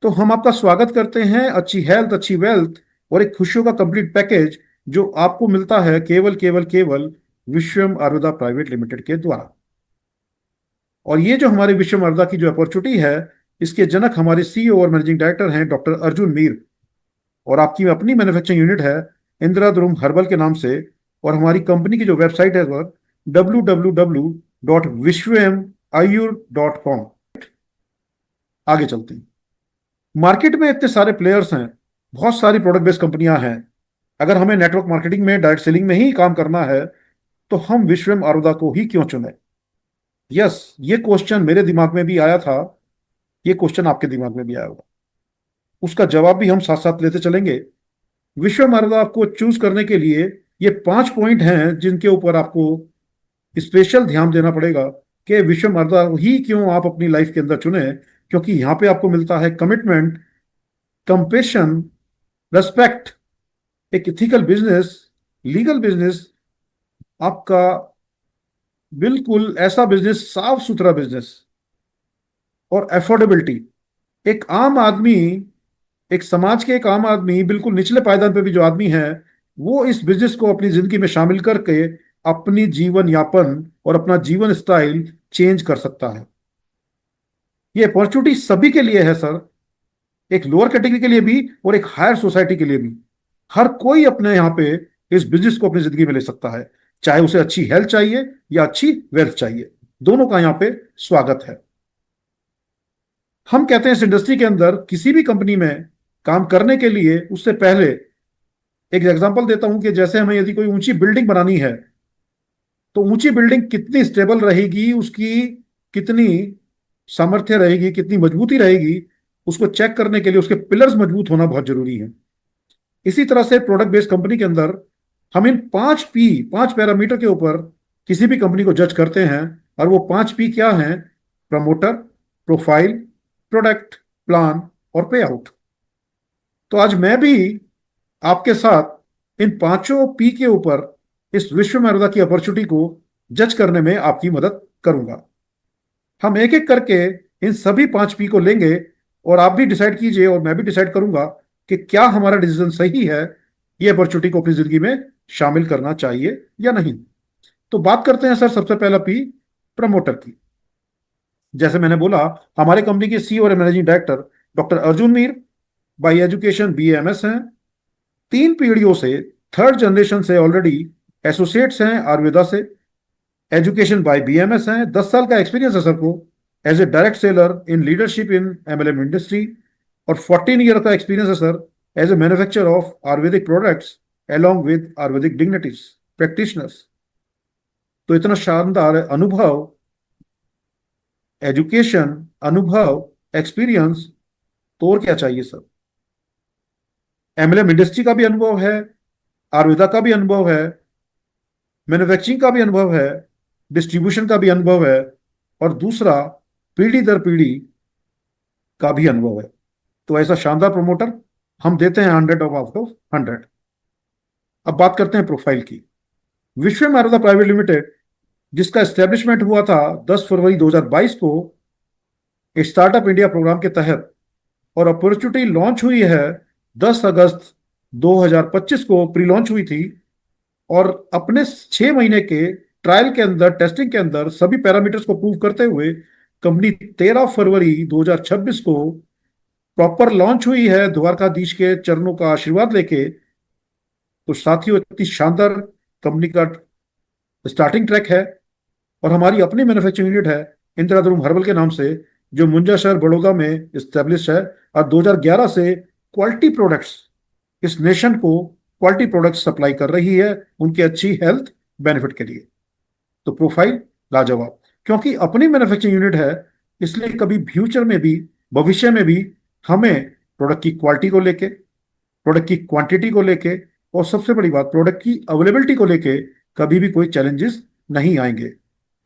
तो हम आपका स्वागत करते हैं। अच्छी हेल्थ, अच्छी वेल्थ और एक खुशियों का कंप्लीट पैकेज जो आपको मिलता है केवल केवल केवल विश्वम आयुर्वेदा प्राइवेट लिमिटेड के द्वारा। और ये जो हमारे विश्वम आयुर्वेदा की जो अपॉर्चुनिटी है, इसके जनक हमारे सीईओ और मैनेजिंग डायरेक्टर हैं डॉक्टर अर्जुन मीर। और आपकी अपनी मैन्युफैक्चरिंग यूनिट है इंदिराधुरम हर्बल के नाम से। और हमारी कंपनी की जो वेबसाइट है वह www.vishwamayur.com। आगे चलते हैं। मार्केट में इतने सारे प्लेयर्स हैं, बहुत सारी प्रोडक्ट बेस्ड कंपनियां हैं। अगर हमें नेटवर्क मार्केटिंग में, डायरेक्ट सेलिंग में ही काम करना है, तो हम विश्वम आरुदा को ही क्यों चुने? यस, ये क्वेश्चन मेरे दिमाग में भी आया था। ये क्वेश्चन आपके दिमाग में भी आया होगा। उसका जवाब भी हम साथ साथ लेते चलेंगे। विश्वम आरुदा आपको चूज करने के लिए ये 5 पॉइंट हैं जिनके ऊपर आपको स्पेशल ध्यान देना पड़ेगा कि विश्वम आरुदा ही क्यों आप अपनी लाइफ के अंदर चुने। क्योंकि यहां पे आपको मिलता है कमिटमेंट, कंपेशन, रेस्पेक्ट, एक इथिकल बिजनेस, लीगल बिजनेस, आपका बिल्कुल ऐसा बिजनेस, साफ सुथरा बिजनेस, और एफोर्डेबिलिटी। एक आम आदमी, एक समाज के एक आम आदमी, बिल्कुल निचले पायदान पे भी जो आदमी है, वो इस बिजनेस को अपनी जिंदगी में शामिल करके अपनी जीवन यापन और अपना जीवन स्टाइल चेंज कर सकता है। ये अपॉर्चुनिटी सभी के लिए है सर, एक लोअर कैटेगरी के लिए भी और एक हायर सोसाइटी के लिए भी। हर कोई अपने यहाँ पे इस बिजनेस को अपनी जिंदगी में ले सकता है, चाहे उसे अच्छी हेल्थ चाहिए या अच्छी वेल्थ चाहिए। दोनों का यहाँ पे स्वागत है। हम कहते हैं इस इंडस्ट्री के अंदर किसी भी कंपनी में काम करने के लिए उससे पहले, एक एग्जांपल देता हूं कि जैसे हमें यदि कोई ऊंची बिल्डिंग बनानी है, तो ऊंची बिल्डिंग कितनी स्टेबल रहेगी, उसकी कितनी सामर्थ्य रहेगी, कितनी मजबूती रहेगी, उसको चेक करने के लिए उसके पिलर्स मजबूत होना बहुत जरूरी है। इसी तरह से प्रोडक्ट बेस्ड कंपनी के अंदर हम इन 5 P, 5 पैरामीटर के ऊपर किसी भी कंपनी को जज करते हैं। और वो 5 P क्या हैं? प्रमोटर, प्रोफाइल, प्रोडक्ट, प्लान और पे आउट। तो आज मैं भी आपके साथ इन 5 P के ऊपर इस विश्व में की अपॉर्चुनिटी को जज करने में आपकी मदद करूंगा। हम एक एक करके इन सभी 5 P को लेंगे और आप भी डिसाइड कीजिए और मैं भी डिसाइड करूंगा कि क्या हमारा डिसीजन सही है, ये अपॉर्चुनिटी को अपनी जिंदगी में शामिल करना चाहिए या नहीं। तो बात करते हैं सर, सबसे पहला P, प्रमोटर की। जैसे मैंने बोला, हमारे कंपनी के सीईओ और managing director doctor Arjun Mir by education BA MS हैं। 3 पीढ़ियों से, थर्ड जनरेशन से ऑलरेडी एसोसिएट्स हैं आयुर्वेदा से। एजुकेशन बाय BMS हैं। 10 साल का एक्सपीरियंस है सर को as a direct seller in leadership in MLM industry. और 14 ईयर का एक्सपीरियंस है sir as a manufacture of Ayurvedic products along with Ayurvedic dignities practitioners. तो इतना शानदार अनुभव, एजुकेशन, अनुभव, एक्सपीरियंस, तो और क्या चाहिए सर? MLM इंडस्ट्री का भी अनुभव है, आयुर्वेदा का भी अनुभव है, मैन्युफैक्चरिंग का भी अनुभव है, डिस्ट्रीब्यूशन का भी अनुभव है, और दूसरा पीढ़ी दर पीढ़ी का भी अनुभव है। तो ऐसा शानदार प्रमोटर हम देते हैं 100 आउट ऑफ 100। अब बात करते हैं प्रोफाइल की। विश्व आयुर्वेदा प्राइवेट लिमिटेड, जिसका एस्टेब्लिशमेंट हुआ था 10 फरवरी 2022 को स्टार्टअप इंडिया प्रोग्राम के तहत, और अपॉर्चुनिटी लॉन्च हुई है 10 अगस्त 2025 को, प्री लॉन्च हुई थी। और अपने 6 महीने के ट्रायल के अंदर, टेस्टिंग के अंदर सभी पैरामीटर्स को प्रूव करते हुए कंपनी 13 फरवरी 2026 को प्रॉपर लॉन्च हुई है, द्वारकाधीश के चरणों का आशीर्वाद लेके। तो साथियों, इतनी शानदार कंपनी का स्टार्टिंग ट्रैक है। और हमारी अपनी मैन्युफैक्चरिंग यूनिट है इंदिराधुरम हर्बल के नाम से, जो मुंजा शहर बड़ौदा में स्टैब्लिश है। और 2011 से क्वालिटी प्रोडक्ट्स, इस नेशन को क्वालिटी प्रोडक्ट्स सप्लाई कर रही है उनकी अच्छी हेल्थ बेनिफिट के लिए। तो प्रोफाइल लाजवाब, क्योंकि अपनी मैन्युफैक्चरिंग यूनिट है, इसलिए कभी फ्यूचर में भी, भविष्य में भी हमें प्रोडक्ट की क्वालिटी को लेके, प्रोडक्ट की क्वांटिटी को लेके, और सबसे बड़ी बात प्रोडक्ट की अवेलेबिलिटी को लेके कभी भी कोई चैलेंजेस नहीं आएंगे।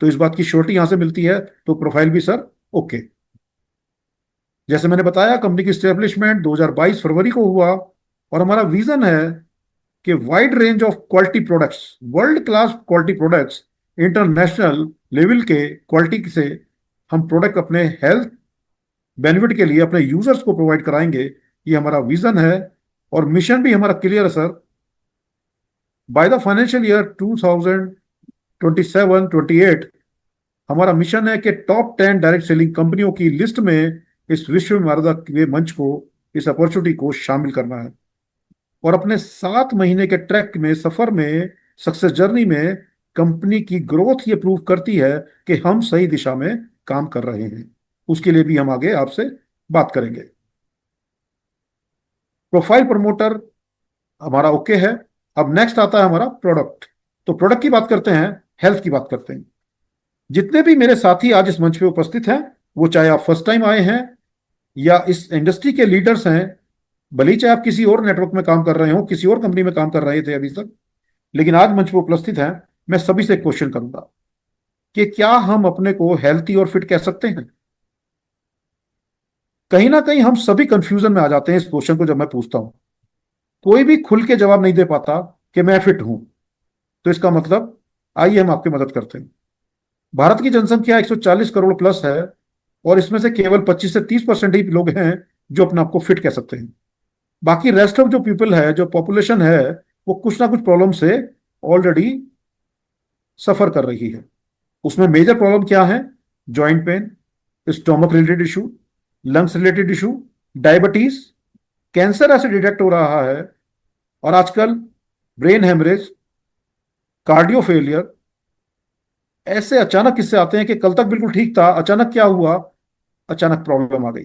तो इस बात की श्योरिटी यहां से मिलती है। तो प्रोफाइल भी सर ओके। जैसे मैंने बताया, कंपनी की स्टेब्लिशमेंट 2022 फरवरी को हुआ। और हमारा विजन है कि wide range of quality products, world class quality products, international level के क्वालिटी से हम प्रोडक्ट अपने हेल्थ बेनिफिट के लिए अपने यूजर्स को प्रोवाइड कराएंगे। ये हमारा विजन है और मिशन भी हमारा क्लियर है sir. By the financial year 2027-28 हमारा मिशन है कि टॉप 10 डायरेक्ट सेलिंग कंपनियों की लिस्ट में इस विश्व विमारदा के मंच को, इस अपॉर्चुनिटी को शामिल करना है। और अपने 7 महीने के ट्रैक में, सफर में, सक्सेस जर्नी में कंपनी की ग्रोथ ये प्रूव करती है कि हम सही दिशा में काम कर रहे हैं। उसके लिए भी हम आगे आपसे बात करेंगे। प्रोफाइल प्रमोटर हमारा ओके है। अब नेक्स्ट आता है हमारा प्रोडक्ट। तो प्रोडक्ट की बात करते हैं, हेल्थ की बात करते हैं। जितने भी मेरे साथी आज इस मंच पे उपस्थित हैं, वो चाहे आप फर्स्ट टाइम आए हैं या इस इंडस्ट्री के लीडर्स हैं, भले ही चाहे आप किसी और नेटवर्क में काम कर रहे हो, किसी और कंपनी में काम कर रहे थे अभी तक, लेकिन आज मंच पे उपस्थित हैं, मैं सभी से क्वेश्चन करूंगा कि क्या हम अपने को हेल्थी और फिट कह सकते हैं? कहीं ना कहीं हम सभी कंफ्यूजन में आ जाते हैं इस क्वेश्चन को जब मैं पूछता हूं। कोई भी खुल के जवाब नहीं दे पाता कि मैं फिट हूं। तो इसका मतलब, आइए हम आपकी मदद करते हैं। भारत की जनसंख्या 140 करोड़ प्लस है और इसमें से केवल 25 से 30% ही लोग हैं जो अपने आप को फिट कह सकते हैं। बाकी रेस्ट ऑफ जो पीपल है, जो पॉपुलेशन है, वो कुछ ना कुछ प्रॉब्लम से ऑलरेडी सफर कर रही है। उसमें मेजर प्रॉब्लम क्या है? Joint pain, stomach related issue, lungs related issue, diabetes, cancer ऐसे डिटेक्ट हो रहा है, और आजकल ब्रेन हेमरेज, कार्डियो फेलियर, ऐसे अचानक किस्से आते हैं कि कल तक बिल्कुल ठीक था, अचानक क्या हुआ, अचानक प्रॉब्लम आ गई।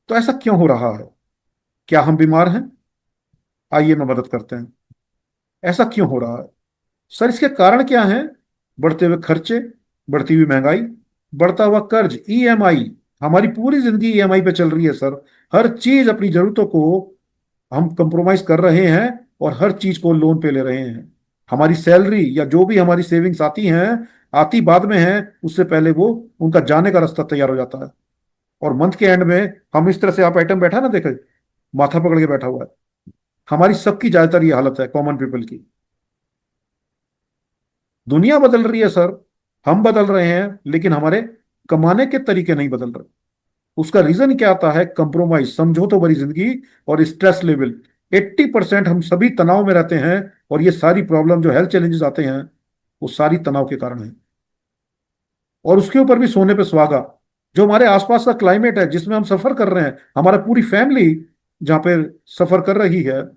तो ऐसा क्यों हो रहा है? क्या हम बीमार हैं? आइए मैं मदद करते हैं। ऐसा क्यों हो रहा है सर? इसके कारण क्या हैं? बढ़ते हुए खर्चे, बढ़ती हुई महंगाई, बढ़ता हुआ कर्ज, ईएमआई। हमारी पूरी जिंदगी ईएमआई पे चल रही है सर। हर चीज, अपनी जरूरतों को हम कंप्रोमाइज कर रहे हैं और हर चीज को लोन पे ले रहे हैं। हमारी सैलरी या जो भी हमारी सेविंग्स आती हैं, आती बाद में है, उससे पहले वो उनका जाने का रास्ता तैयार हो जाता है। और मंथ के एंड में हम इस तरह से, आप आइटम बैठा ना, देखे, माथा पकड़ के बैठा हुआ है। हमारी सबकी ज्यादातर ये हालत है, कॉमन पीपल की। दुनिया बदल रही है सर, हम बदल रहे हैं, लेकिन हमारे कमाने के तरीके नहीं बदल रहे। उसका रीजन क्या आता है? कंप्रोमाइज, समझौतों भरी जिंदगी और स्ट्रेस लेवल। 80% हम सभी तनाव में रहते हैं, और ये सारी प्रॉब्लम जो हेल्थ चैलेंजेस आते हैं, वो सारी तनाव के कारण है। और उसके ऊपर भी सोने पे सुहागा, जो हमारे आसपास का क्लाइमेट है जिसमें हम सफर कर रहे हैं, हमारा पूरी फैमिली जहां पे सफर कर रही है,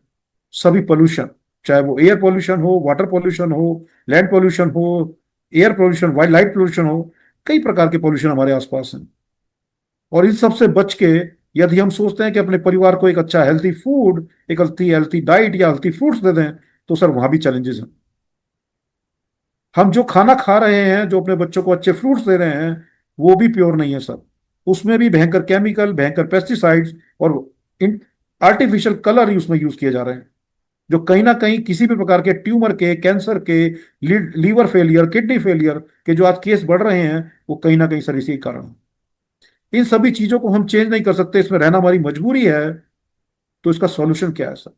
सभी पोल्यूशन, चाहे वो एयर पोल्यूशन हो, वाटर पोल्यूशन हो, लैंड पोल्यूशन हो, air pollution, wild light pollution हो, कई प्रकार के पोल्यूशन हमारे आसपास हैं। और इन सब से बच के यदि हम सोचते हैं कि अपने परिवार को एक अच्छा हेल्थी फूड, एक हेल्थी हेल्थी डाइट या हेल्थी फ्रूट्स दे दें, तो सर वहां भी चैलेंजेस हैं। हम जो खाना खा रहे हैं, जो अपने बच्चों को अच्छे फ्रूट्स दे रहे हैं, वो भी प्योर नहीं है सर। उसमें भी भयंकर केमिकल, भयंकर पेस्टिसाइड्स और इन आर्टिफिशियल कलर ही उसमें यूज किए जा रहे हैं, जो कहीं ना कहीं किसी भी प्रकार के ट्यूमर के, कैंसर के, लीवर फेलियर, किडनी फेलियर के जो आज केस बढ़ रहे हैं, वो कहीं ना कहीं सर इसी के कारण है। इन सभी चीजों को हम चेंज नहीं कर सकते, इसमें रहना हमारी मजबूरी है। तो इसका सॉल्यूशन क्या है सर?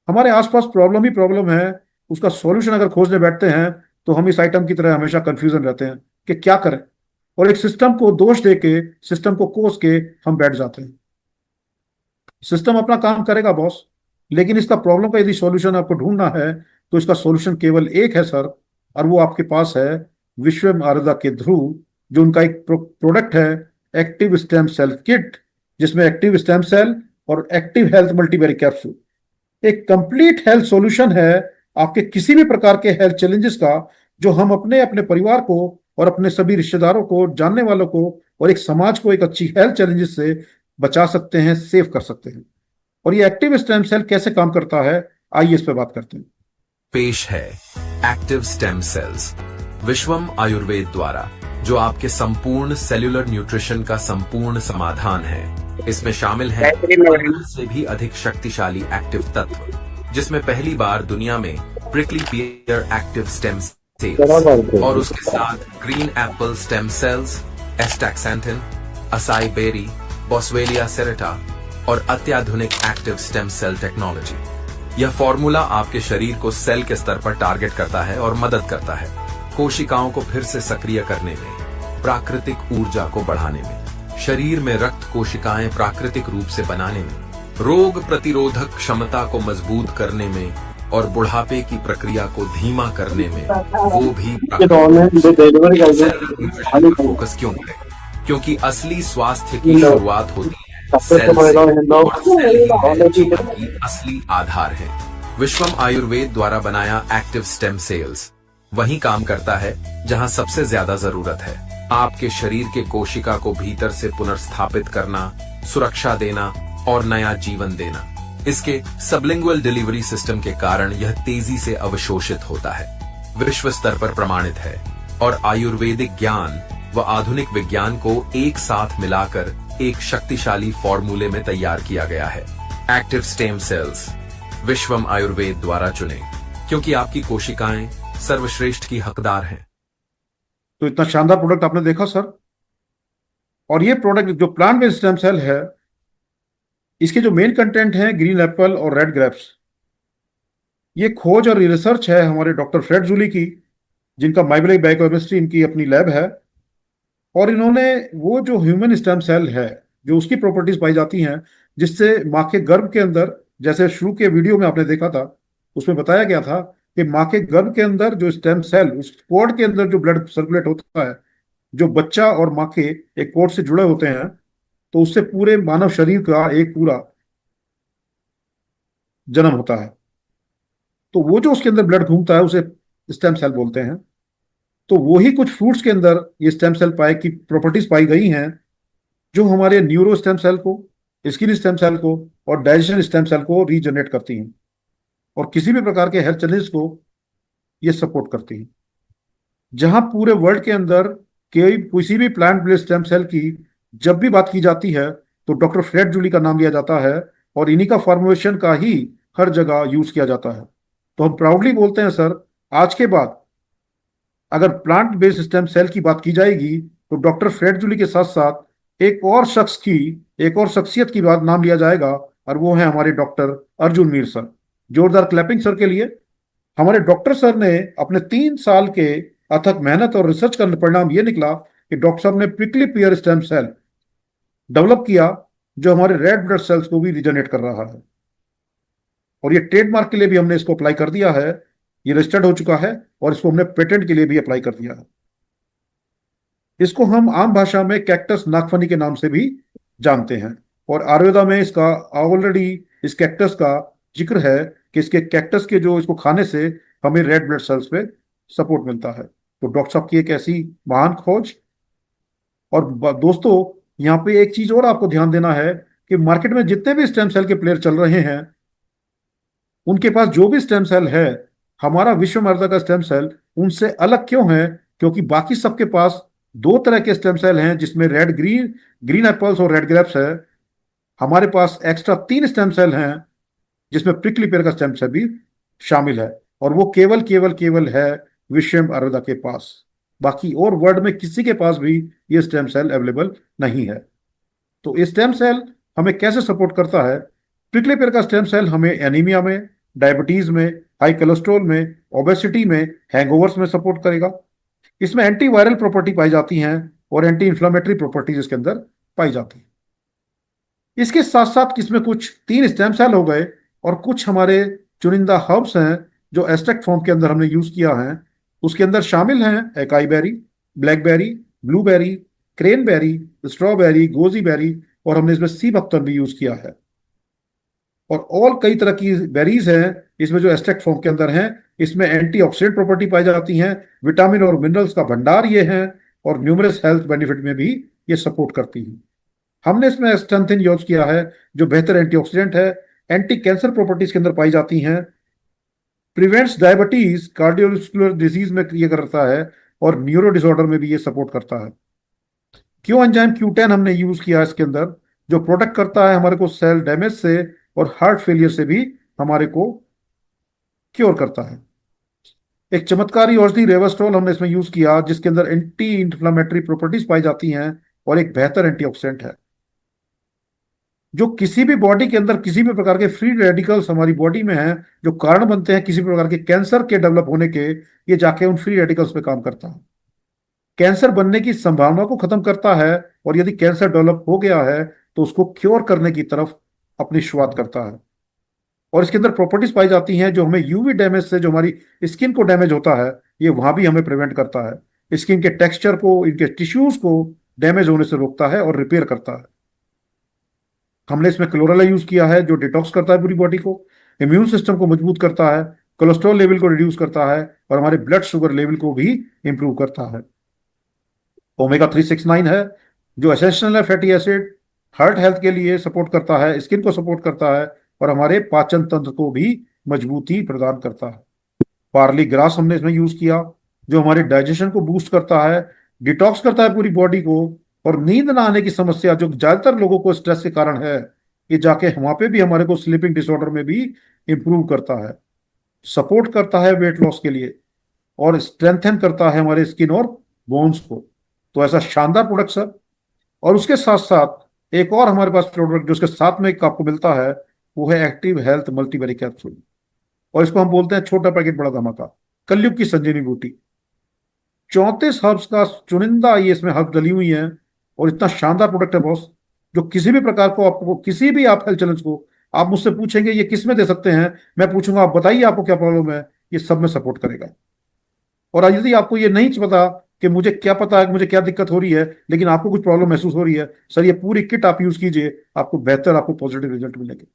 हमारे आसपास प्रॉब्लम ही प्रॉब्लम है। उसका सॉल्यूशन अगर खोजने बैठते हैं, तो हम इस आइटम की तरह हमेशा कंफ्यूजन रहते हैं कि क्या करें, और एक सिस्टम को दोष देके, सिस्टम को कोस के हम बैठ जाते हैं। सिस्टम अपना काम करेगा बॉस, लेकिन इसका प्रॉब्लम का यदि सॉल्यूशन आपको ढूंढना है, तो इसका सॉल्यूशन केवल एक है सर, और वो आपके पास है विश्व आराध्या के ध्रुव, जो उनका एक प्रोडक्ट है, एक्टिव स्टेम सेल किट, जिसमें एक्टिव स्टेम सेल और एक्टिव हेल्थ मल्टीवेरी कैप्सूल एक कंप्लीट हेल्थ सॉल्यूशन है आपके किसी भी प्रकार के हेल्थ चैलेंजेस का, जो हम अपने अपने परिवार को और अपने सभी रिश्तेदारों को, जानने वालों को और एक समाज को एक अच्छी हेल्थ चैलेंजेस से बचा सकते हैं, सेव कर सकते हैं। और ये एक्टिव स्टेम सेल कैसे काम करता है, आइए इस पर बात करते हैं। पेश है एक्टिव स्टेम सेल्स, विश्वम आयुर्वेद द्वारा, जो आपके संपूर्ण सेल्यूलर न्यूट्रिशन का संपूर्ण समाधान है। इसमें शामिल है 15 से भी अधिक शक्तिशाली एक्टिव तत्व, जिसमें पहली बार दुनिया में prickly pear active stem cells और उसके साथ green apple stem cells, astaxanthin, acai berry, Boswellia serrata और अत्याधुनिक एक्टिव स्टेम सेल टेक्नोलॉजी। यह फॉर्मूला आपके शरीर को सेल के स्तर पर टारगेट करता है और मदद करता है कोशिकाओं को फिर से सक्रिय करने में, प्राकृतिक ऊर्जा को बढ़ाने में, शरीर में रक्त कोशिकाएं प्राकृतिक रूप से बनाने में, रोग प्रतिरोधक क्षमता को मजबूत करने में और बुढ़ापे की प्रक्रिया को धीमा करने में, वो भी फोकस क्यों करें? क्योंकि असली स्वास्थ्य की शुरुआत होती है सेल से, और सेल ही है जीवन की असली आधार है। विश्वम आयुर्वेद द्वारा बनाया एक्टिव स्टेम सेल्स वही काम करता है जहां सबसे ज्यादा जरूरत है। आपके शरीर के कोशिका को भीतर से पुनर्स्थापित करना, सुरक्षा देना और नया जीवन देना। इसके सबलिंगुअल डिलीवरी सिस्टम के कारण यह तेजी से अवशोषित होता है, विश्व स्तर पर प्रमाणित है और आयुर्वेदिक ज्ञान व आधुनिक विज्ञान को एक साथ मिलाकर एक शक्तिशाली फॉर्मूले में तैयार किया गया है। एक्टिव स्टेम सेल्स विश्वम आयुर्वेद द्वारा चुने, क्योंकि आपकी कोशिकाएं सर्वश्रेष्ठ की हकदार हैं। तो इतना शानदार प्रोडक्ट आपने देखा सर। और ये प्रोडक्ट जो प्लांट बेस्ड स्टेम सेल है, इसके जो मेन कंटेंट है ग्रीन एप्पल और रेड ग्रेप्स। ये खोज और रिसर्च है हमारे डॉक्टर फ्रेड जूली की, जिनका माइबेलिक बायोकेमिस्ट्री इनकी अपनी लैब है। और इन्होंने वो जो ह्यूमन स्टेम सेल है, जो उसकी प्रॉपर्टीज पाई जाती हैं, जिससे माँ के गर्भ के अंदर, जैसे शुरू के वीडियो में आपने देखा था, उसमें बताया गया था कि माँ के गर्भ के अंदर जो स्टेम सेल, उस कोड के अंदर जो ब्लड सर्कुलेट होता है, जो बच्चा और माँ के एक कोड से जुड़े होते हैं, तो उससे पूरे मानव शरीर का एक पूरा जन्म होता है। तो वो जो उसके अंदर ब्लड घूमता है उसे स्टेम सेल बोलते हैं। तो वही कुछ फ्रूट्स के अंदर ये स्टेम सेल पाए की प्रॉपर्टीज पाई गई हैं, जो हमारे न्यूरो स्टेम सेल को, स्किन स्टेम सेल को और डाइजेशन स्टेम सेल को रीजनरेट करती हैं और किसी भी प्रकार के हेल्थ चैलेंज को ये सपोर्ट करती हैं। जहां पूरे वर्ल्ड के अंदर किसी भी प्लांट बेस्ड स्टेम सेल की जब भी बात की जाती है, तो डॉक्टर फ्रेड जूली का नाम लिया जाता है और इन्हीं का फॉर्मुलेशन का ही हर जगह यूज किया जाता है। तो हम प्राउडली बोलते हैं सर, आज के बाद अगर प्लांट बेस्ड स्टेम सेल की बात की जाएगी तो डॉक्टर फ्रेड जूली के साथ साथ एक और शख्सियत की बात नाम लिया जाएगा, और वो है हमारे डॉक्टर अर्जुन मीर सर। जोरदार क्लैपिंग सर के लिए। हमारे डॉक्टर सर ने अपने 3 साल के अथक मेहनत और रिसर्च का परिणाम ये निकला कि डॉक्टर साहब ने prickly pear stem cell develop किया, जो हमारे रेड ब्लड सेल्स को भी रिजनरेट कर रहा है। और ये ट्रेडमार्क के लिए भी हमने इसको अप्लाई कर दिया है, ये रजिस्टर्ड हो चुका है, और इसको हमने पेटेंट के लिए भी अप्लाई कर दिया है। इसको हम आम भाषा में कैक्टस नागफनी के नाम से भी जानते हैं, और आयुर्वेदा में इसका ऑलरेडी इस कैक्टस का जिक्र है कि इसके कैक्टस के जो इसको खाने से हमें रेड ब्लड सेल्स पे सपोर्ट मिलता है। तो डॉक्टर साहब की एक ऐसी महान खोज। और दोस्तों, यहाँ पे एक चीज और आपको ध्यान देना है कि मार्केट में जितने भी स्टेम सेल के प्लेयर चल रहे हैं, उनके पास जो भी स्टेम सेल है, हमारा विश्व मर्दा का स्टेम सेल उनसे अलग क्यों है? क्योंकि बाकी सबके पास 2 तरह के स्टेम सेल हैं, जिसमें ग्रीन एप्पल्स और रेड ग्रेप्स है। हमारे पास एक्स्ट्रा 3 स्टेम सेल हैं, जिसमें प्रिकली पेयर का स्टेम सेल भी शामिल है, और वो केवल है विश्व आयुर्वेदा के पास। बाकी और वर्ल्ड में किसी के पास भी ये स्टेम सेल अवेलेबल नहीं है। तो ये स्टेम सेल हमें कैसे सपोर्ट करता है? प्रिकली पेयर का स्टेम सेल हमें एनीमिया में, डायबिटीज में, हाई कोलेस्ट्रॉल में, ओबेसिटी में, हैंगओवर्स में सपोर्ट करेगा। इसमें एंटीवायरल प्रॉपर्टी पाई जाती हैं और एंटी इंफ्लेमेटरी प्रॉपर्टीज इसके अंदर पाई जाती है। इसके साथ साथ इसमें कुछ 3 स्टेम सेल हो गए, और कुछ हमारे चुनिंदा हर्ब्स हैं जो एस्ट्रैक्ट फॉर्म के अंदर हमने यूज किया है। उसके अंदर शामिल हैं acai berry, blackberry, blueberry, cranberry, strawberry, goji berry, और हमने इसमें सी बख्तर भी यूज किया है। और कई तरह की बेरीज हैं इसमें जो एस्ट्रैक्ट फॉर्म के अंदर हैं। इसमें एंटीऑक्सीडेंट प्रॉपर्टी पाई जाती हैं, विटामिन और मिनरल्स का भंडार ये हैं, और न्यूमरस हेल्थ बेनिफिट में भी ये सपोर्ट करती हैं। हमने इसमें स्ट्रेंथिन यूज किया है, जो बेहतर एंटीऑक्सीडेंट है, एंटी कैंसर प्रॉपर्टीज के अंदर पाई जाती हैं, प्रिवेंट्स डायबिटीज, कार्डियोवास्कुलर डिजीज में ये करता है, और न्यूरो डिसऑर्डर में भी ये सपोर्ट करता है। क्यों एंजाइम Q10 हमने यूज किया इसके अंदर, जो प्रोटेक्ट करता है हमारे को सेल डैमेज से और हार्ट फेलियर से भी हमारे को क्योर करता है। एक चमत्कारी औषधि रेवास्टोल हमने इसमें यूज किया, जिसके अंदर एंटी इंफ्लेमेटरी प्रॉपर्टीज पाई जाती हैं और एक बेहतर एंटीऑक्सीडेंट है, जो किसी भी बॉडी के अंदर किसी भी प्रकार के फ्री रेडिकल्स हमारी बॉडी में हैं, जो कारण बनते हैं किसी भी प्रकार के कैंसर के डेवलप होने के, ये जाके उन फ्री रेडिकल्स पे काम करता है। कैंसर बनने की संभावना को खत्म करता है, और यदि कैंसर डेवलप हो गया है तो उसको क्योर करने की तरफ अपनी शुरुआत करता है। और इसके अंदर प्रॉपर्टीज पाई जाती हैं जो हमें यूवी डैमेज से, जो हमारी स्किन को डैमेज होता है, ये वहां भी हमें प्रिवेंट करता है। स्किन के टेक्सचर को, इनके टिश्यूज को डैमेज होने से रोकता है और रिपेयर करता है। हमने इसमें क्लोरेला यूज किया है जो डिटॉक्स करता है पूरी बॉडी को, इम्यून सिस्टम को मजबूत करता है, कोलेस्ट्रॉल लेवल को रिड्यूस करता है, और हमारे ब्लड शुगर लेवल को भी इंप्रूव करता है। ओमेगा 369 है जो एसेंशियल है फैटी एसिड, हार्ट हेल्थ के लिए सपोर्ट करता है, स्किन को सपोर्ट करता है, और हमारे पाचन तंत्र को भी मजबूती प्रदान करता है। पार्ली ग्रास हमने इसमें यूज किया जो हमारे डाइजेशन को बूस्ट करता है, डिटॉक्स करता है पूरी बॉडी को, और नींद ना आने की समस्या जो ज्यादातर लोगों को स्ट्रेस के कारण है, ये जाके वहां पे भी हमारे को स्लीपिंग डिसऑर्डर में भी इंप्रूव करता है। सपोर्ट करता है वेट लॉस के लिए, और स्ट्रेंथन करता है हमारे स्किन और बोन्स को। तो ऐसा शानदार प्रोडक्ट सर। और उसके साथ साथ एक और हमारे पास प्रोडक्ट जो उसके साथ में एक आपको मिलता है, वो है एक्टिव हेल्थ मल्टीबेरी कैप्सूल। और इसको हम बोलते हैं छोटा पैकेट बड़ा धमाका, कलयुग की संजीवनी बूटी। 34 हर्ब्स का चुनिंदा ये इसमें हर्ब डली हुई है, और इतना शानदार प्रोडक्ट है बॉस, जो किसी भी प्रकार को आपको, किसी भी आप हेल्थ चैलेंज को आप मुझसे पूछेंगे ये किस में दे सकते हैं, मैं पूछूंगा आप बताइए आपको क्या प्रॉब्लम है, ये सब में सपोर्ट करेगा। और यदि आपको ये नहीं पता कि मुझे क्या पता है, मुझे क्या दिक्कत हो रही है, लेकिन आपको कुछ प्रॉब्लम महसूस हो रही है, सर ये पूरी किट आप यूज कीजिए, आपको बेहतर, आपको पॉजिटिव रिजल्ट मिलेंगे।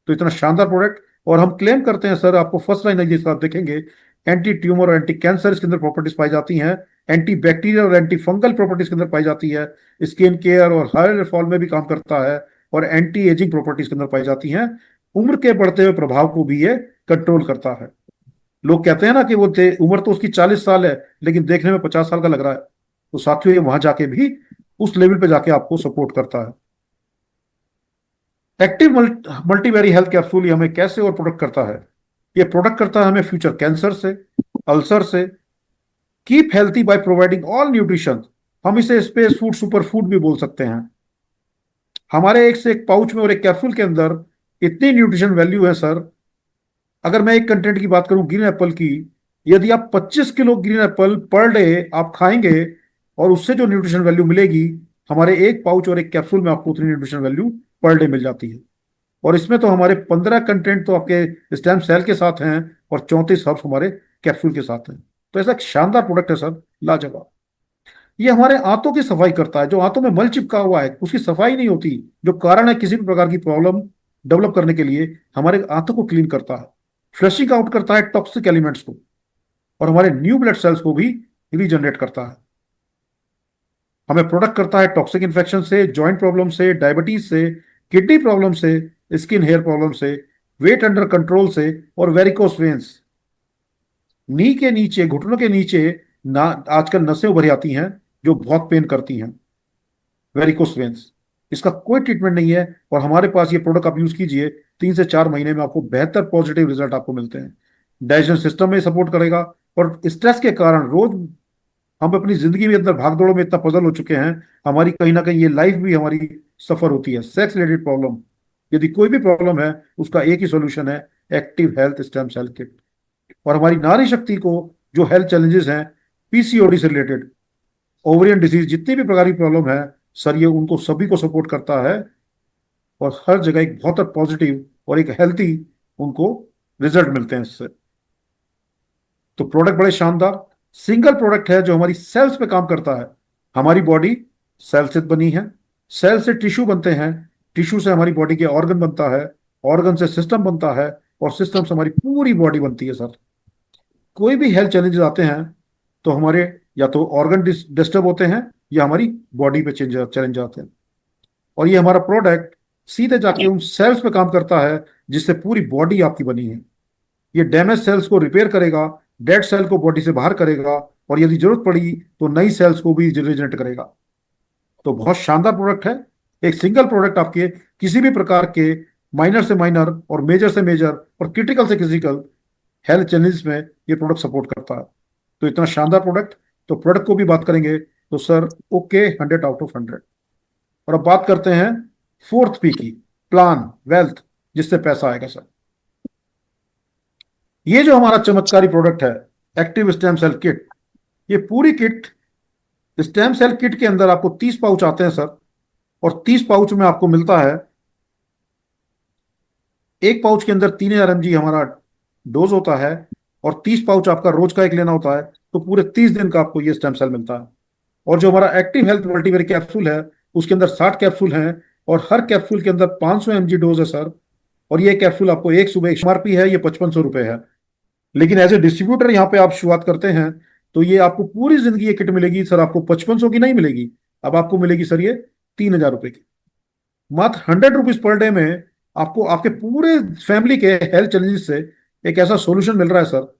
तो इतना शानदार प्रोडक्ट। और हम क्लेम करते हैं सर, आपको फर्स्ट लाइन जैसे आप देखेंगे, एंटी ट्यूमर और एंटी कैंसर इसके अंदर प्रॉपर्टीज पाई जाती हैं, एंटी बैक्टीरियल और एंटी फंगल प्रॉपर्टीज के अंदर पाई जाती है, स्किन केयर और हेयर फॉल में भी काम करता है, और एंटी एजिंग प्रॉपर्टीज के अंदर पाई जाती हैं। उम्र के बढ़ते हुए प्रभाव को भी ये कंट्रोल करता है। लोग कहते हैं ना कि उम्र तो उसकी 40 साल है लेकिन देखने में 50 साल का लग रहा है, तो साथियों ये वहां जाके भी उस लेवल पे जाके आपको सपोर्ट करता है। एक्टिव मल्टीवेरी हेल्थ कैप्सूल ये हमें कैसे और प्रोटेक्ट करता है? ये प्रोटेक्ट करता है हमें फ्यूचर कैंसर से, अल्सर से। Keep healthy by providing all nutrition, हम इसे स्पेस फूड, सुपर फूड भी बोल सकते हैं। हमारे एक से एक पाउच में और एक कैप्सूल के अंदर इतनी न्यूट्रिशन वैल्यू है सर। अगर मैं एक कंटेंट की बात करूं ग्रीन एप्पल की, यदि आप 25 kilo green Apple per day आप खाएंगे, और उससे जो न्यूट्रिशन वैल्यू मिलेगी, हमारे एक पाउच और एक कैप्सूल में आपको उतनी nutrition value per day meal जाती है। और इसमें तो हमारे 15 कंटेंट तो आपके स्टेम सेल के साथ हैं, और 34 हर्ब्स हमारे कैप्सूल के साथ हैं। तो ऐसा एक शानदार प्रोडक्ट है सर, लाजवाब। ये हमारे आंतों की सफाई करता है, जो आंतों में मल चिपका हुआ है उसकी सफाई नहीं होती, जो कारण है किसी भी प्रकार की प्रॉब्लम डेवलप करने के लिए, हमारे आंतों को क्लीन करता है, फ्लशिंग आउट करता है टॉक्सिक एलिमेंट्स को, और हमारे न्यू ब्लड सेल्स को भी रीजनरेट करता है। हमें प्रोटेक्ट करता है टॉक्सिक इन्फेक्शन से, जॉइंट प्रॉब्लम से, डायबिटीज से, किडनी प्रॉब्लम से, स्किन हेयर प्रॉब्लम से, वेट अंडर कंट्रोल से, और वेरिकोस वेन्स, नी के नीचे, घुटनों के नीचे ना आजकल नसें उभर आती हैं जो बहुत पेन करती हैं, वेरिकोस वेन्स। इसका कोई ट्रीटमेंट नहीं है, और हमारे पास ये प्रोडक्ट आप यूज कीजिए, 3 से 4 महीने में आपको बेहतर पॉजिटिव रिजल्ट आपको मिलते हैं। डाइजेशन सिस्टम में सपोर्ट करेगा। और स्ट्रेस के कारण रोज हम अपनी जिंदगी में अंदर भागदौड़ में इतना पजल हो चुके हैं, हमारी कहीं ना कहीं ये लाइफ भी हमारी सफर होती है, सेक्स रिलेटेड प्रॉब्लम, यदि कोई भी प्रॉब्लम है उसका एक ही सॉल्यूशन है, active health stem cell kit. और हमारी नारी शक्ति को जो हेल्थ चैलेंजेस हैं, पीसीओडी से रिलेटेड, ओवरियन डिजीज, जितनी भी प्रकार की प्रॉब्लम है सर, ये उनको सभी को सपोर्ट करता है, और हर जगह एक बहुत पॉजिटिव और एक हेल्थी उनको रिजल्ट मिलते हैं इससे। तो प्रोडक्ट बड़े शानदार, सिंगल प्रोडक्ट है जो हमारी सेल्स पे काम करता है। हमारी बॉडी सेल से बनी है, सेल से टिश्यू बनते हैं, टिश्यू से हमारी बॉडी के ऑर्गन बनता है, ऑर्गन से सिस्टम बनता है, और सिस्टम से हमारी पूरी बॉडी बनती है सर। कोई भी हेल्थ चैलेंजेस आते हैं तो हमारे या तो ऑर्गन डिस्टर्ब होते हैं, या हमारी बॉडी पे चैलेंज आते हैं, और ये हमारा प्रोडक्ट सीधे जाके उन सेल्स पे काम करता है जिससे पूरी बॉडी आपकी बनी है। ये डैमेज सेल्स को रिपेयर करेगा, डेड सेल को बॉडी से बाहर करेगा, और यदि जरूरत पड़ी तो नई सेल्स को भी रिजेनरेट करेगा। तो बहुत शानदार प्रोडक्ट है। एक सिंगल प्रोडक्ट आपके किसी भी प्रकार के माइनर से माइनर और मेजर से मेजर और क्रिटिकल से क्रिटिकल हेल्थ चैलेंजेस में ये प्रोडक्ट सपोर्ट करता है। तो इतना शानदार प्रोडक्ट। तो प्रोडक्ट को भी बात करेंगे तो सर ओके, 100 आउट ऑफ 100। और अब बात करते हैं फोर्थ पी की, प्लान वेल्थ, जिससे पैसा आएगा सर। ये जो हमारा चमत्कारी प्रोडक्ट है, एक्टिव स्टेम सेल किट, ये पूरी किट स्टेम सेल किट के अंदर आपको 30 पाउच आते हैं सर, और 30 पाउच में आपको मिलता है, एक पाउच के अंदर 3000 mg हमारा डोज होता है, और 30 पाउच आपका रोज का एक लेना होता है, तो पूरे 30 दिन का आपको ये स्टेम सेल मिलता है। और जो हमारा एक्टिव हेल्थ मल्टीवेयर कैप्सूल है, उसके अंदर 60 कैप्सूल हैं, और हर कैप्सूल के अंदर 500 mg डोज है सर। और ये कैप्सूल आपको एक सुबह, MRP है ये 5500 रुपये है, लेकिन एज ए डिस्ट्रीब्यूटर यहाँ पे आप शुरुआत करते हैं, तो ये आपको पूरी जिंदगी ये किट मिलेगी सर, आपको 5500 की नहीं मिलेगी, अब आपको मिलेगी सर ये 3000 रुपये की। मात्र 100 रुपीज पर डे में आपको आपके पूरे फैमिली के हेल्थ चैलेंजेस से एक ऐसा सॉल्यूशन मिल रहा है सर।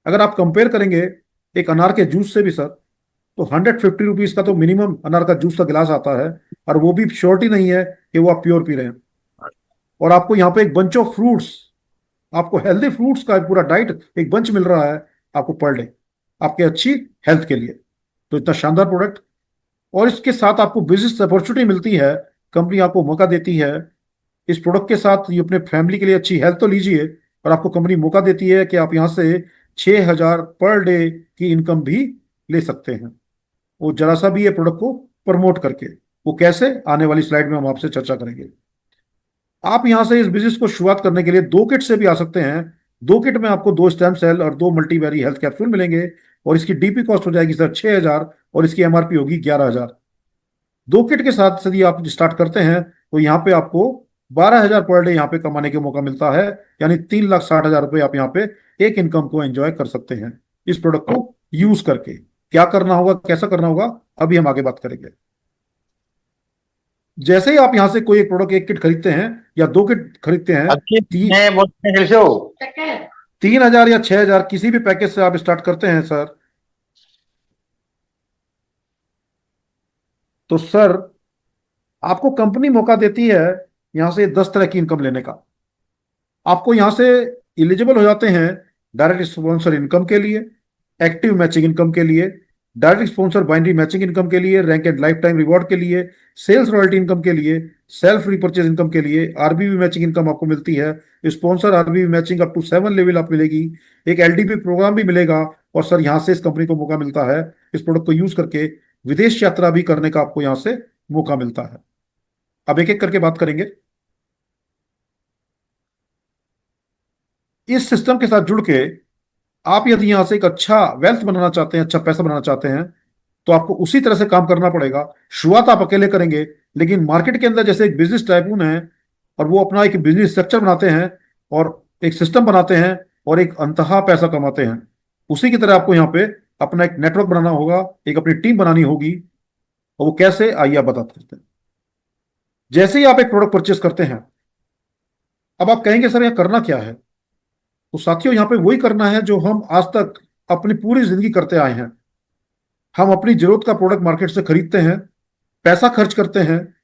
अगर आप कंपेयर करेंगे एक अनार के जूस से भी सर, तो 150 रुपीज का तो मिनिमम अनार का जूस का गिलास आता है, और वो भी श्योरिटी नहीं है कि वो आप प्योर पी रहे हैं। और आपको यहाँ पे एक बंच ऑफ फ्रूट्स, आपको हेल्दी फ्रूट्स का एक पूरा डाइट, एक बंच मिल रहा है आपको पर डे, आपके अच्छी हेल्थ के लिए। तो इतना शानदार प्रोडक्ट, और इसके साथ आपको बिजनेस अपॉर्चुनिटी मिलती है, कंपनी आपको मौका देती है इस प्रोडक्ट के साथ, ये अपने फैमिली के लिए अच्छी हेल्थ तो लीजिए, और आपको कंपनी मौका देती है कि आप यहाँ से 6000 पर डे की इनकम भी ले सकते हैं, वो जरा सा भी ये प्रोडक्ट को प्रमोट करके। वो कैसे, आने वाली स्लाइड में हम आपसे चर्चा करेंगे। आप यहां से इस बिजनेस को शुरुआत करने के लिए 2 किट से भी आ सकते हैं। 2 किट में आपको 2 स्टेम सेल और 2 मल्टीवेरी हेल्थ कैप्सूल मिलेंगे, और इसकी डीपी कॉस्ट हो जाएगी सर 6000, और इसकी MRP होगी 11000। 2 किट के साथ यदि आप स्टार्ट करते हैं, तो यहाँ पे आपको 12000 पर डे यहाँ पे कमाने का मौका मिलता है, यानी 3,60,000 रुपये आप यहाँ पे एक इनकम को एंजॉय कर सकते हैं इस प्रोडक्ट को यूज करके। क्या करना होगा, कैसा करना होगा, अभी हम आगे बात करेंगे। जैसे ही आप यहां से कोई एक प्रोडक्ट, एक किट खरीदते हैं या 2 किट खरीदते हैं, वो 3000 या 6000 किसी भी पैकेज से आप स्टार्ट करते हैं सर, तो सर आपको कंपनी मौका देती है यहां से 10 तरह की इनकम लेने का। आपको यहां से एलिजिबल हो जाते हैं डायरेक्ट स्पॉन्सर इनकम के लिए, एक्टिव मैचिंग इनकम के लिए, direct sponsor binary matching income के लिए, rank and life time reward के लिए, सेल्स रॉयल्टी इनकम के लिए, सेल्फ रिपर्चेज इनकम के लिए, आरबीवी मैचिंग इनकम आपको मिलती है, sponsor RBV matching up to 7 level आप मिलेगी, एक एलडीपी प्रोग्राम भी मिलेगा। और सर यहां से इस कंपनी को मौका मिलता है इस प्रोडक्ट को यूज करके विदेश यात्रा भी करने का, आपको यहां से मौका मिलता है। अब एक एक करके बात करेंगे। इस सिस्टम के साथ जुड़ के आप यदि यहां से एक अच्छा वेल्थ बनाना चाहते हैं, अच्छा पैसा बनाना चाहते हैं, तो आपको उसी तरह से काम करना पड़ेगा। शुरुआत आप अकेले करेंगे, लेकिन मार्केट के अंदर जैसे एक बिजनेस टाइकून है, और वो अपना एक बिजनेस स्ट्रक्चर बनाते हैं, और एक सिस्टम बनाते हैं, और एक अंतहा पैसा कमाते हैं, उसी की तरह आपको यहाँ पे अपना एक नेटवर्क बनाना होगा, एक अपनी टीम बनानी होगी। और वो कैसे, आइए आप बताते हैं। जैसे ही आप एक प्रोडक्ट परचेस करते हैं, अब आप कहेंगे सर यह करना क्या है, तो साथियों यहाँ पे वही करना है जो हम आज तक अपनी पूरी जिंदगी करते आए हैं। हम अपनी जरूरत का प्रोडक्ट मार्केट से खरीदते हैं, पैसा खर्च करते हैं,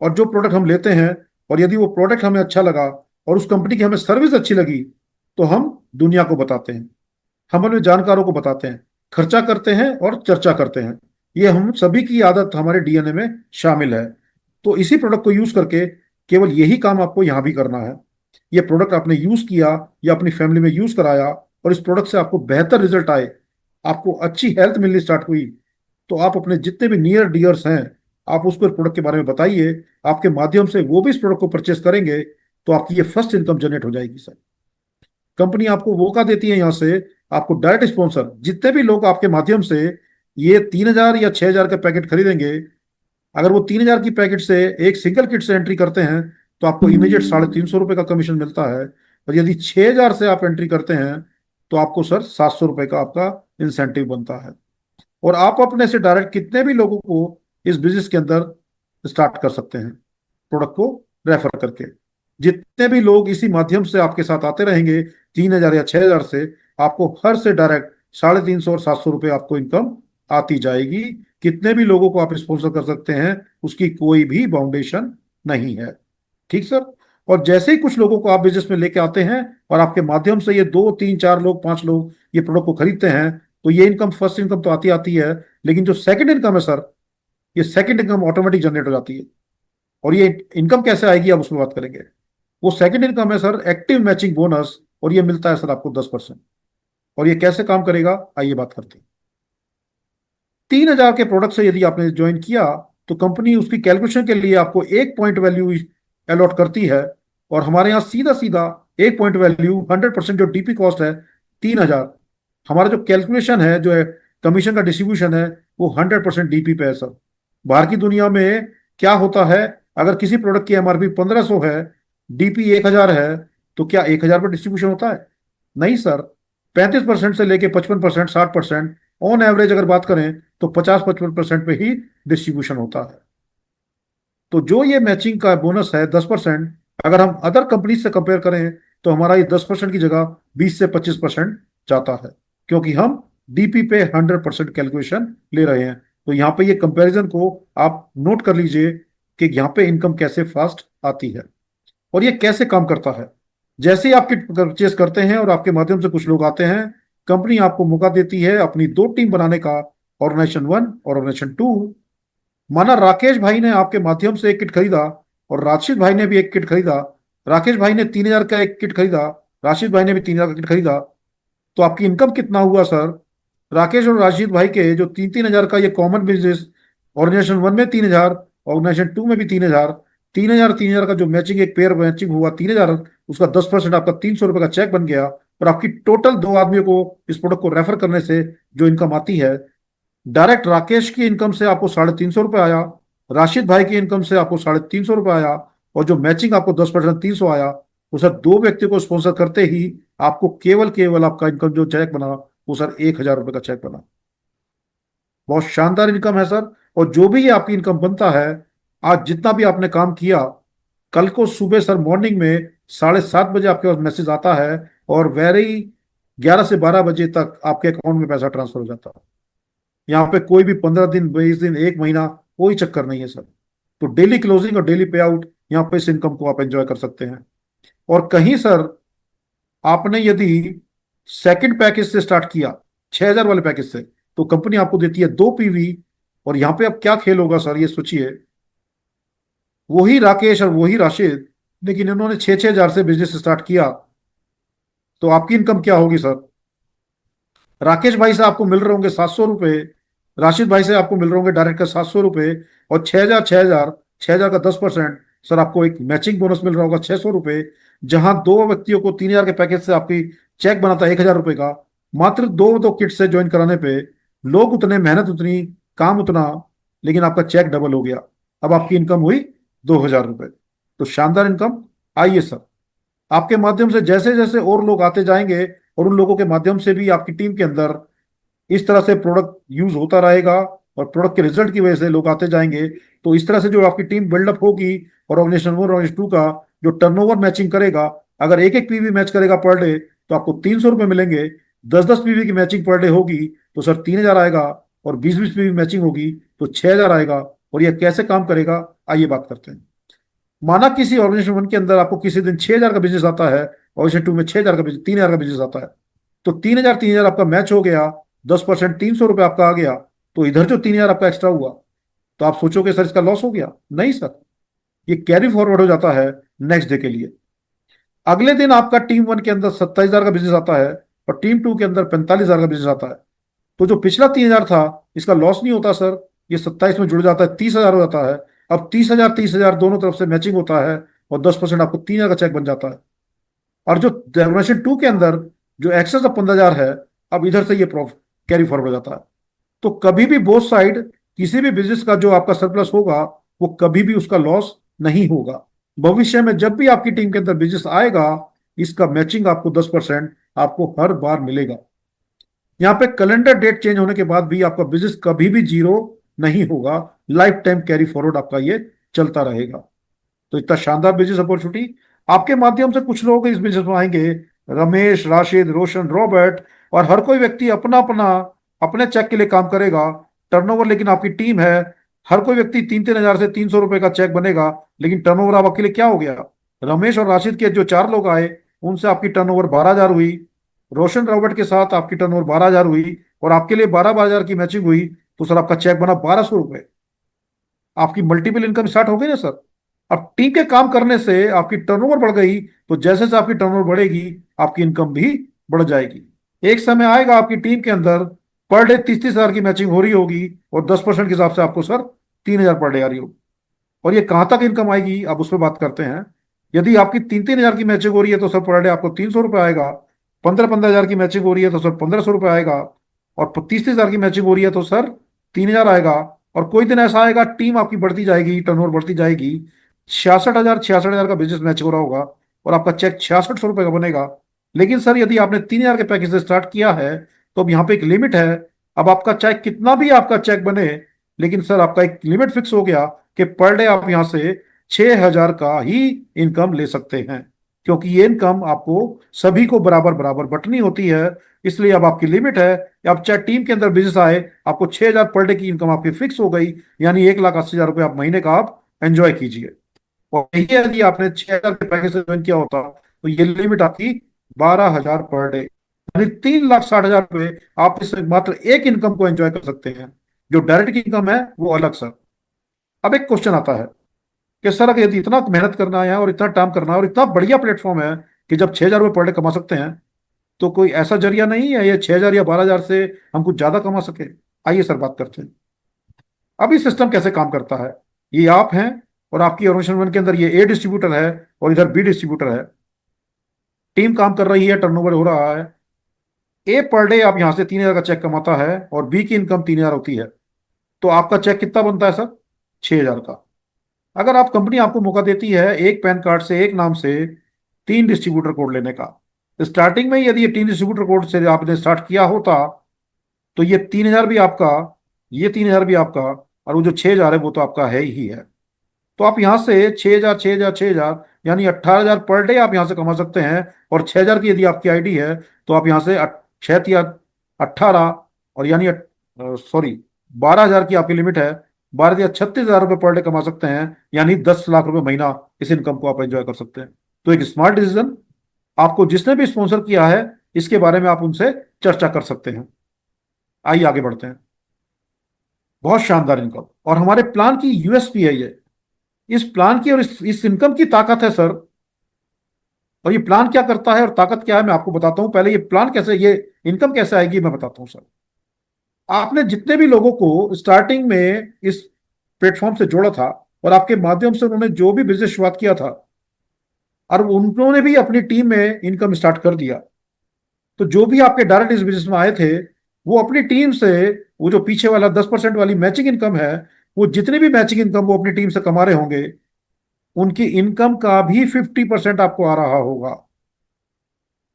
और जो प्रोडक्ट हम लेते हैं, और यदि वो प्रोडक्ट हमें अच्छा लगा और उस कंपनी की हमें सर्विस अच्छी लगी, तो हम दुनिया को बताते हैं, हम अपने जानकारों को बताते हैं, खर्चा करते हैं और चर्चा करते हैं। ये हम सभी की आदत हमारे डीएनए में शामिल है। तो इसी प्रोडक्ट को यूज करके केवल यही काम आपको यहां भी करना है। ये प्रोडक्ट आपने यूज किया या अपनी फैमिली में यूज कराया, और इस प्रोडक्ट से आपको बेहतर रिजल्ट आए, आपको अच्छी हेल्थ मिलनी स्टार्ट हुई, तो आप अपने जितने भी नियर डियर्स हैं, आप उसको इस प्रोडक्ट के बारे में बताइए, आपके माध्यम से वो भी इस प्रोडक्ट को परचेस करेंगे, तो आपकी ये फर्स्ट इनकम जनरेट हो जाएगी सर। कंपनी आपको मौका देती है यहाँ से, आपको डायरेक्ट स्पॉन्सर, जितने भी लोग आपके माध्यम से ये 3000 या 6000 का पैकेट खरीदेंगे, अगर वो 3000 की पैकेट से एक सिंगल किट से एंट्री करते हैं, तो आपको इमीडिएट 350 रुपये का कमीशन मिलता है। और यदि 6000 से आप एंट्री करते हैं, तो आपको सर 700 रुपये का आपका इंसेंटिव बनता है। और आप अपने से डायरेक्ट कितने भी लोगों को इस बिजनेस के अंदर स्टार्ट कर सकते हैं प्रोडक्ट को रेफर करके। जितने भी लोग इसी माध्यम से आपके साथ आते रहेंगे 3000 या 6000 से, आपको हर से डायरेक्ट 350 और 700 रुपये आपको इनकम आती जाएगी। कितने भी लोगों को आप स्पॉन्सर कर सकते हैं, उसकी कोई भी बाउंडेशन नहीं है। ठीक सर। और जैसे ही कुछ लोगों को आप बिजनेस में लेके आते हैं, और आपके माध्यम से ये 2 3 4 लोग 5 लोग ये प्रोडक्ट को खरीदते हैं, तो ये इनकम, फर्स्ट इनकम तो आती आती है, लेकिन जो सेकंड इनकम है सर, ये सेकंड इनकम ऑटोमेटिक जनरेट हो जाती है। और ये इनकम कैसे आएगी, अब उसमें बात करेंगे। वो सेकंड इनकम है सर एक्टिव मैचिंग बोनस, और ये मिलता है सर आपको 10%। और ये कैसे काम करेगा, आइए बात करते हैं। 3,000 के प्रोडक्ट से यदि आपने ज्वाइन किया तो कंपनी उसकी कैलकुलेशन के लिए आपको 1 पॉइंट वैल्यू अलॉट करती है। और हमारे यहाँ सीधा सीधा 1 पॉइंट वैल्यू 100% जो डीपी कॉस्ट है 3,000। हमारा जो कैलकुलेशन है, जो है कमीशन का डिस्ट्रीब्यूशन है, वो 100% डीपी पे है सर। बाहर की दुनिया में क्या होता है, अगर किसी प्रोडक्ट की एमआरपी 1,500 है, डीपी 1,000 है, तो क्या 1,000 पर डिस्ट्रीब्यूशन होता है? नहीं सर। 35% से लेके 55%, 60%, ऑन एवरेज अगर बात करें तो 50-55% पे ही डिस्ट्रीब्यूशन होता है। तो जो ये मैचिंग का बोनस है 10%, अगर हम अदर कंपनी से कंपेयर करें तो हमारा ये 10% की जगह 20 से 25% जाता है, क्योंकि हम डीपी पे 100% कैलकुलेशन ले रहे हैं। तो यहाँ पे ये कंपैरिजन को आप नोट कर लीजिए कि यहाँ पे इनकम कैसे फास्ट आती है और ये कैसे काम करता है। जैसे ही आपके परचेस करते हैं और आपके माध्यम से कुछ लोग आते हैं, कंपनी आपको मौका देती है अपनी 2 टीम बनाने का, ऑर्गेनाइजेशन 1 और ऑर्गेनाइजेशन 2। माना राकेश भाई ने आपके माध्यम से एक किट खरीदा और राशिद भाई ने भी एक किट खरीदा। राकेश भाई ने 3,000 का एक किट खरीदा, राशिद भाई ने भी 3,000 का किट खरीदा। तो आपकी इनकम कितना हुआ सर? राकेश और राशिद भाई के जो 3-3 हजार का ये कॉमन बिजनेस, ऑर्गेनाइजेशन 1 में 3,000, ऑर्गेनाइजेशन 2 में भी 3,000, 3,000 का जो मैचिंग, एक पेयर मैचिंग हुआ 3,000, उसका 10% आपका 300 रुपए का चेक बन गया। और आपकी टोटल 2 आदमियों को इस प्रोडक्ट को रेफर करने से जो इनकम आती है, डायरेक्ट राकेश की इनकम से आपको 350 रुपये आया, राशिद भाई की इनकम से आपको 350 रुपये आया, और जो मैचिंग आपको 10% 300 आया। वो सर 2 व्यक्ति को स्पॉन्सर करते ही आपको केवल केवल आपका इनकम जो चेक बना वो सर 1,000 रुपये का चेक बना। बहुत शानदार इनकम है सर। और जो भी ये आपकी इनकम बनता है, आज जितना भी आपने काम किया, कल को सुबह सर मॉर्निंग में 7:30 बजे आपके पास मैसेज आता है और वेरी 11 से 12 बजे तक आपके अकाउंट में पैसा ट्रांसफर हो जाता है। यहाँ पे कोई भी 15 दिन, 20 दिन, 1 महीना, कोई चक्कर नहीं है सर। तो डेली क्लोजिंग और डेली पे आउट, यहाँ पे इस इनकम को आप एंजॉय कर सकते हैं। और कहीं सर आपने यदि सेकंड पैकेज से स्टार्ट किया, 6,000 वाले पैकेज से, तो कंपनी आपको देती है 2 पीवी। और यहाँ पे अब क्या खेल होगा सर, ये सोचिए। वही राकेश और वही राशिद, लेकिन इन्होंने 6-6 हजार से बिजनेस स्टार्ट किया। तो आपकी इनकम क्या होगी सर? राकेश भाई से आपको मिल रहे होंगे 700 रुपये, राशिद भाई से आपको मिल रहे होंगे डायरेक्ट का 700 रुपये, और 6,000, 6,000, 6,000 का 10%, सर आपको एक मैचिंग बोनस मिल रहा होगा 600 रुपये। जहां 2 व्यक्तियों को 3,000 के पैकेज से आपकी चेक बना था 1,000 रुपये का, मात्र दो दो किट से ज्वाइन कराने पे लोग उतने, मेहनत उतनी, काम उतना, लेकिन आपका चेक डबल हो गया। अब आपकी इनकम हुई 2,000 रुपये। तो शानदार इनकम। आइए सर, आपके माध्यम से जैसे जैसे और लोग आते जाएंगे और उन लोगों के माध्यम से भी आपकी टीम के अंदर इस तरह से प्रोडक्ट यूज होता रहेगा और प्रोडक्ट के रिजल्ट की वजह से लोग आते जाएंगे, तो इस तरह से जो आपकी टीम बिल्डअप होगी और ऑर्गेनाइजेशन 1 और ऑर्गेनाइजेशन 2 का जो टर्नओवर मैचिंग करेगा, अगर एक एक पीवी मैच करेगा पर डे तो आपको 300 रुपये मिलेंगे। 10-10 पीवी की मैचिंग पर डे होगी तो सर 3,000 आएगा, और 20-20 पीवी मैचिंग होगी तो 6,000 आएगा। और यह कैसे काम करेगा, आइए बात करते हैं। माना किसी ऑर्गेनाइजेशन 1 के अंदर आपको किसी दिन 6,000 का बिजनेस आता है, ऑर्गेनाइजेशन 2 में 6,000 का बिजनेस, 3,000 का बिजनेस आता है। तो 3,000 आपका मैच हो गया, 10% 300 रुपये आपका आ गया। तो इधर जो 3,000 आपका एक्स्ट्रा हुआ, तो आप सोचोगे सर इसका लॉस हो गया? नहीं सर, ये कैरी फॉरवर्ड हो जाता है नेक्स्ट डे के लिए। अगले दिन आपका टीम 1 के अंदर 27,000 का बिजनेस आता है और टीम 2 के अंदर 45,000 का बिजनेस आता है। तो जो पिछला 3,000 था, इसका लॉस नहीं होता सर, ये 27 में जुड़ जाता है, 30,000 हो जाता है। अब 30,000 30,000 दोनों तरफ से मैचिंग होता है और 10% आपको 3,000 का चेक बन जाता है। और जो जनरेशन 2 के अंदर जो एक्सेस ऑफ 15,000 है, अब इधर से ये प्रॉफिट कैरी फॉरवर्ड हो जाता है। तो कभी भी बोथ साइड, किसी भी बिजनेस का जो आपका सरप्लस होगा, वो कभी भी उसका लॉस नहीं होगा। भविष्य में जब भी आपकी टीम के अंदर बिजनेस आएगा, इसका मैचिंग आपको 10% आपको हर बार मिलेगा। यहाँ पे कैलेंडर डेट चेंज होने के बाद भी आपका बिजनेस कभी भी जीरो नहीं होगा। लाइफ टाइम कैरी फॉरवर्ड आपका ये चलता रहेगा। तो इतना शानदार बिजनेस अपॉर्चुनिटी, आपके माध्यम से कुछ लोग इस बिजनेस में आएंगे, रमेश, राशिद, रोशन, रॉबर्ट, और हर कोई व्यक्ति अपना अपना अपने चेक के लिए काम करेगा। टर्नओवर लेकिन आपकी टीम है, हर कोई व्यक्ति 3-3 हजार से 300 रुपए का चेक बनेगा, लेकिन टर्नओवर आप अकेले क्या हो गया? रमेश और राशिद के जो 4 लोग आए, उनसे आपकी टर्नओवर 12,000 हुई। रोशन, रॉबर्ट के साथ आपकी टर्नओवर 12,000 हुई, और आपके लिए 12,000 की मैचिंग हुई, तो सर आपका चेक बना 1,200 रुपए। आपकी मल्टीपल इनकम स्टार्ट हो गई ना सर। अब टीम के काम करने से आपकी टर्नओवर बढ़ गई, तो जैसे जैसे आपकी टर्नओवर बढ़ेगी, आपकी इनकम भी बढ़ जाएगी। एक समय आएगा आपकी टीम के अंदर पर डे 30-30 हजार की मैचिंग हो रही होगी, और 10% के हिसाब से आपको सर 3 हजार पर डे आ रही होगी। और ये कहाँ तक इनकम आएगी, अब उस पर बात करते हैं। यदि आपकी 3-3 हजार की मैचिंग हो रही है तो सर पर डे आपको 300 रुपये आएगा। 15-15 हजार की मैचिंग हो रही है तो सर 1500 रुपये आएगा। और 30-30 हजार की मैचिंग हो रही है तो सर 3 हजार आएगा। और कोई दिन ऐसा आएगा, टीम आपकी बढ़ती जाएगी, टर्नओवर बढ़ती जाएगी, 66,000 का बिजनेस मैच हो रहा होगा, और आपका चेक 6600 रुपये का बनेगा। लेकिन सर यदि आपने 3 हजार के पैकेज से स्टार्ट किया है, तो अब यहाँ पे एक लिमिट है। अब आपका चाहे कितना भी आपका चेक बने, लेकिन सर आपका एक लिमिट फिक्स हो गया कि पर डे आप यहां से 6 हजार का ही इनकम ले सकते हैं। क्योंकि ये इनकम आपको सभी को बराबर बराबर बंटनी होती है, इसलिए अब आपकी लिमिट है। अब चाहे टीम के अंदर बिजनेस आए, आपको 6 हजार पर डे की इनकम आपकी फिक्स हो गई, यानी 1,80,000 रुपये आप महीने का आप एंजॉय कीजिए। और यही यदि आपने 6 हजार के पैकेज से ज्वाइन किया होता, तो ये लिमिट आपकी 12 हजार पर डे, यानी 3,60,000 रुपये आप इस मात्र एक इनकम को एंजॉय कर सकते हैं। जो डायरेक्ट इनकम है वो अलग सर। अब एक क्वेश्चन आता है कि सर अगर यदि इतना मेहनत करना है और इतना काम करना है और इतना बढ़िया प्लेटफॉर्म है कि जब 6 हजार रुपये पर डे कमा सकते हैं, तो कोई ऐसा जरिया नहीं है ये 6 हजार या 12 हजार से हम कुछ ज्यादा कमा सके? आइए सर बात करते हैं। अब ये सिस्टम कैसे काम करता है। ये आप हैं, और आपकी ऑर्गेनाइजेशन वन के अंदर ये ए डिस्ट्रीब्यूटर है और इधर बी डिस्ट्रीब्यूटर है। टीम काम कर रही है, टर्नओवर हो रहा है। ए पर डे आप यहां से 3 हजार का चेक कमाता है, और बी की इनकम 3 हजार होती है। तो आपका चेक कितना बनता है सर? 6 हजार का। अगर आप कंपनी आपको मौका देती है एक पैन कार्ड से, एक नाम से 3 डिस्ट्रीब्यूटर कोड लेने का, स्टार्टिंग में यदि ये 3 डिस्ट्रीब्यूटर कोड से आपने स्टार्ट किया होता, तो ये 3 हजार भी आपका, ये 3 हजार भी आपका, और वो जो 6 हजार है वो तो आपका है ही है। तो आप यहां से 6 हजार, 6 हजार, 6 हजार, यानी 18 हजार पर डे आप यहां से कमा सकते हैं। और 6 हजार की यदि आपकी आईडी है, तो आप यहां से 6 या 18, और यानी सॉरी 12 हजार की आपकी लिमिट है, 12 या 36 हजार रुपये पर डे कमा सकते हैं, यानी 10 लाख रुपए महीना इस इनकम को आप एंजॉय कर सकते हैं। तो एक स्मार्ट डिसीजन। आपको जिसने भी स्पॉन्सर किया है, इसके बारे में आप उनसे चर्चा कर सकते हैं। आइए आगे बढ़ते हैं। बहुत शानदार इनकम, और हमारे प्लान की यूएसपी है ये। इस प्लान की और इस इनकम की ताकत है सर। और ये प्लान क्या करता है और ताकत क्या है, मैं आपको बताता हूं। पहले ये प्लान कैसे, ये इनकम कैसे आएगी, मैं बताता हूं सर। आपने जितने भी लोगों को स्टार्टिंग में इस प्लेटफॉर्म से जोड़ा था, और आपके माध्यम से उन्होंने जो भी बिजनेस शुरुआत किया था, और उन्होंने भी अपनी टीम में इनकम स्टार्ट कर दिया, तो जो भी आपके डायरेक्ट इस बिजनेस में आए थे, वो अपनी टीम से, वो जो पीछे वाला 10% वाली मैचिंग इनकम है, वो जितनी भी मैचिंग इनकम वो अपनी टीम से कमा रहे होंगे, उनकी इनकम का भी 50% आपको आ रहा होगा।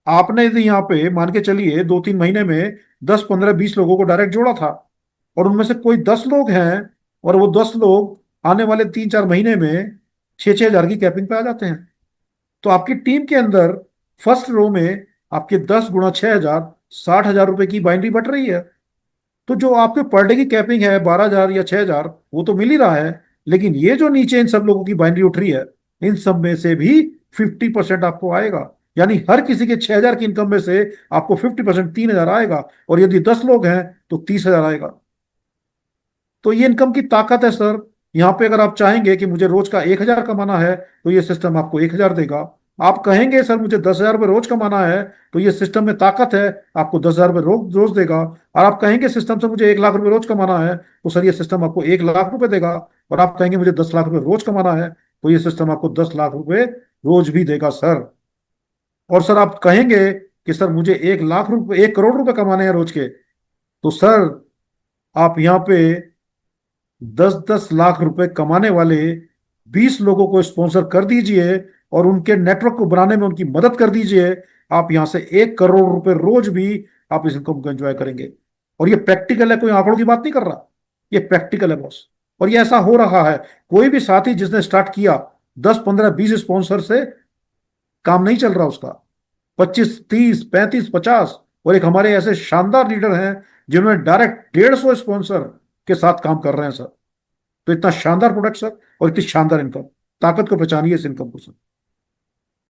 आपने यदि यहाँ पे मान के चलिए 2-3 महीने में 10, 15, 20 लोगों को डायरेक्ट जोड़ा था, और उनमें से कोई 10 लोग हैं, और वो 10 लोग आने वाले 3-4 महीने में 6-6 हजार की कैपिंग पे आ जाते हैं, तो आपकी टीम के अंदर फर्स्ट रो में आपके 10 × 6 हजार, 60 हजार रुपए की बाइनरी बट रही है। तो जो आपके पर डे की कैपिंग है 12 हजार या 6 हजार, वो तो मिल ही रहा है। लेकिन ये जो नीचे इन सब लोगों की बाइनरी उठ रही है, इन सब में से भी 50% आपको आएगा। यानी हर किसी के 6 हजार की इनकम में से आपको 50% 3 हजार आएगा, और यदि 10 लोग हैं तो 30 हजार आएगा। तो ये इनकम की ताकत है सर। यहाँ पे अगर आप चाहेंगे कि मुझे रोज का 1 हजार कमाना है, तो ये सिस्टम आपको 1 हजार देगा। आप कहेंगे सर मुझे 10 हजार रुपये रोज कमाना है, तो ये सिस्टम में ताकत है, आपको 10 हजार रुपये रोज रोज देगा। और आप कहेंगे सिस्टम से मुझे 1 लाख रुपए रोज कमाना है, तो सर ये सिस्टम आपको 1 लाख रुपए देगा। और आप कहेंगे मुझे 10 लाख रुपए रोज कमाना है, तो ये सिस्टम आपको 10 लाख रुपए रोज भी देगा सर। और सर आप कहेंगे कि सर मुझे 1 लाख रुपए, 1 करोड़ रुपए कमाने हैं रोज के, तो सर आप यहाँ पे 10-10 लाख रुपए कमाने वाले 20 लोगों को स्पॉन्सर कर दीजिए, और उनके नेटवर्क को बनाने में उनकी मदद कर दीजिए। आप यहां से 1 करोड़ रुपए रोज भी आप इस इनकम को एंजॉय करेंगे। और ये प्रैक्टिकल है, कोई आंकड़ों की बात नहीं कर रहा, ये प्रैक्टिकल है बॉस। और ये ऐसा हो रहा है। कोई भी साथी जिसने स्टार्ट किया 10-15-20 स्पॉन्सर से काम नहीं चल रहा उसका, 25, 30, 35, 50। और एक हमारे ऐसे शानदार लीडर हैं जिन्होंने डायरेक्ट 150 स्पॉन्सर के साथ काम कर रहे हैं सर। तो इतना शानदार प्रोडक्ट सर, और इतनी शानदार इनकम, ताकत को पहचानिए इस इनकम को सर।